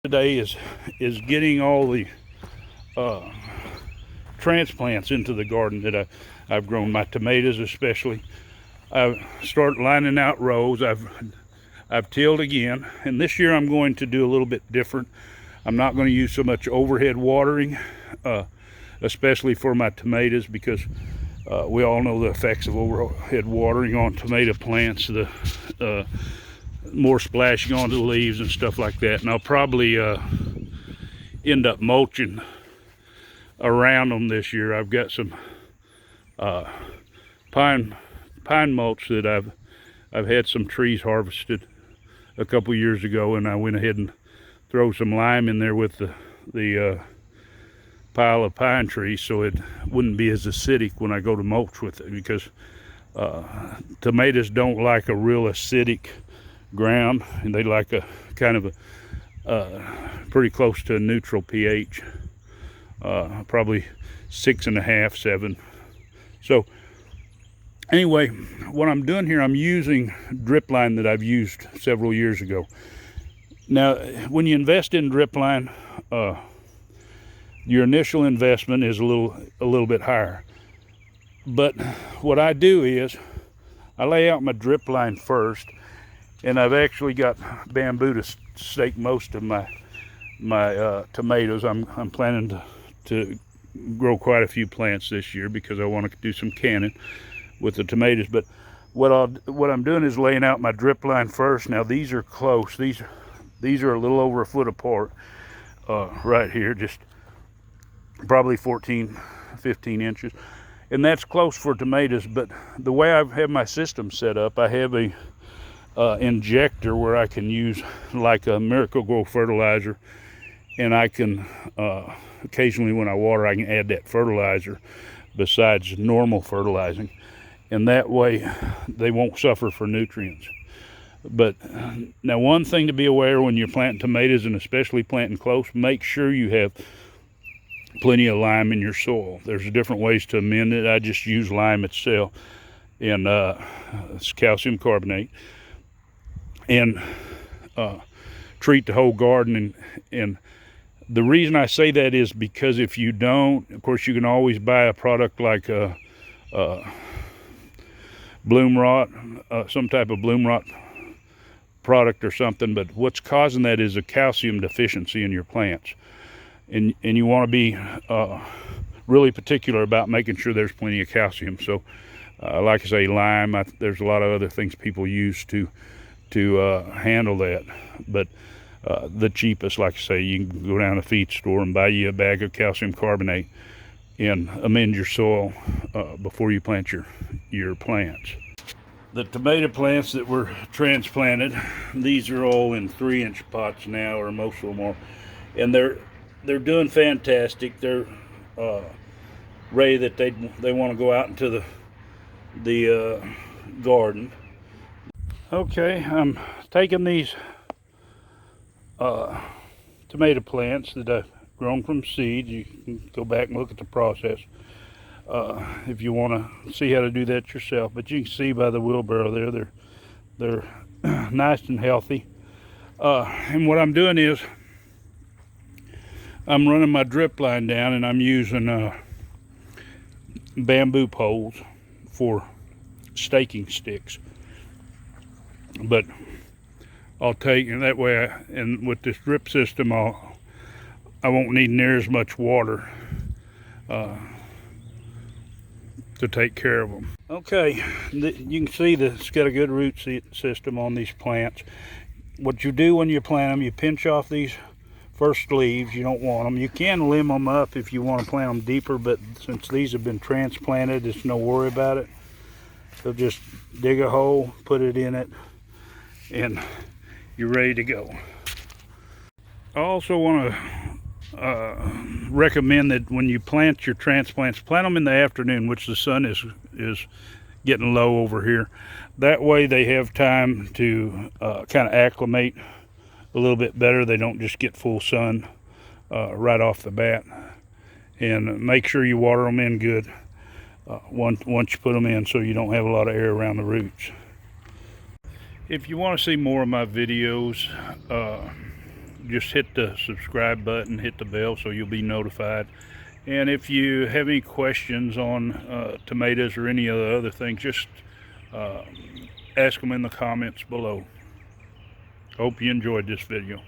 Today is getting all the transplants into the garden that I've grown, my tomatoes especially. I've started lining out rows. I've tilled again, and this year I'm going to do a little bit different. I'm not going to use so much overhead watering, especially for my tomatoes, because we all know the effects of overhead watering on tomato plants, the more splashing onto the leaves and stuff like that. And I'll probably end up mulching around them this year. I've got some pine mulch that I've had some trees harvested a couple years ago, and I went ahead and throw some lime in there with the pile of pine trees, so it wouldn't be as acidic when I go to mulch with it, because tomatoes don't like a real acidic ground, and they like a kind of a pretty close to a neutral pH, probably 6.5, 7. So anyway, what I'm doing here, I'm using drip line that I've used several years ago. Now, when you invest in drip line, your initial investment is a little bit higher. But what I do is I lay out my drip line first, and I've actually got bamboo to stake most of my tomatoes. I'm planning to grow quite a few plants this year because I want to do some canning with the tomatoes. But what I'm doing is laying out my drip line first. Now these are close. These are a little over a foot apart, right here, just probably 14, 15 inches. And that's close for tomatoes. But the way I have my system set up, I have a injector where I can use like a Miracle-Gro fertilizer, and I can occasionally when I water, I can add that fertilizer besides normal fertilizing, and that way they won't suffer for nutrients. But now, one thing to be aware when you're planting tomatoes, and especially planting close, make sure you have plenty of lime in your soil. There's different ways to amend it. I just use lime itself, and it's calcium carbonate, and treat the whole garden. And the reason I say that is because if you don't, of course, you can always buy a product like bloom rot, some type of bloom rot product or something, but what's causing that is a calcium deficiency in your plants, and you want to be really particular about making sure there's plenty of calcium. So like I say, lime, there's a lot of other things people use to handle that, but the cheapest, like I say, you can go down to the feed store and buy you a bag of calcium carbonate and amend your soil before you plant your plants. The tomato plants that were transplanted, these are all in 3-inch pots now, or most of them are, and they're doing fantastic. They're ready that they want to go out into the garden. Okay, I'm taking these tomato plants that I've grown from seed. You can go back and look at the process if you want to see how to do that yourself. But you can see by the wheelbarrow there, they're nice and healthy. And what I'm doing is I'm running my drip line down, and I'm using bamboo poles for staking sticks. But I'll take, and that way, and with this drip system, I won't need near as much water to take care of them. Okay, you can see that it's got a good root system on these plants. What you do when you plant them, you pinch off these first leaves. You don't want them. You can limb them up if you want to plant them deeper, but since these have been transplanted, it's no worry about it. So just dig a hole, put it in it, and you're ready to go. I also want to recommend that when you plant your transplants, plant them in the afternoon, which the sun is getting low over here. That way they have time to kind of acclimate a little bit better. They don't just get full sun right off the bat. And make sure you water them in good once you put them in, so you don't have a lot of air around the roots. If you want to see more of my videos, just hit the subscribe button, hit the bell so you'll be notified. And if you have any questions on tomatoes or any of the other things, just ask them in the comments below. Hope you enjoyed this video.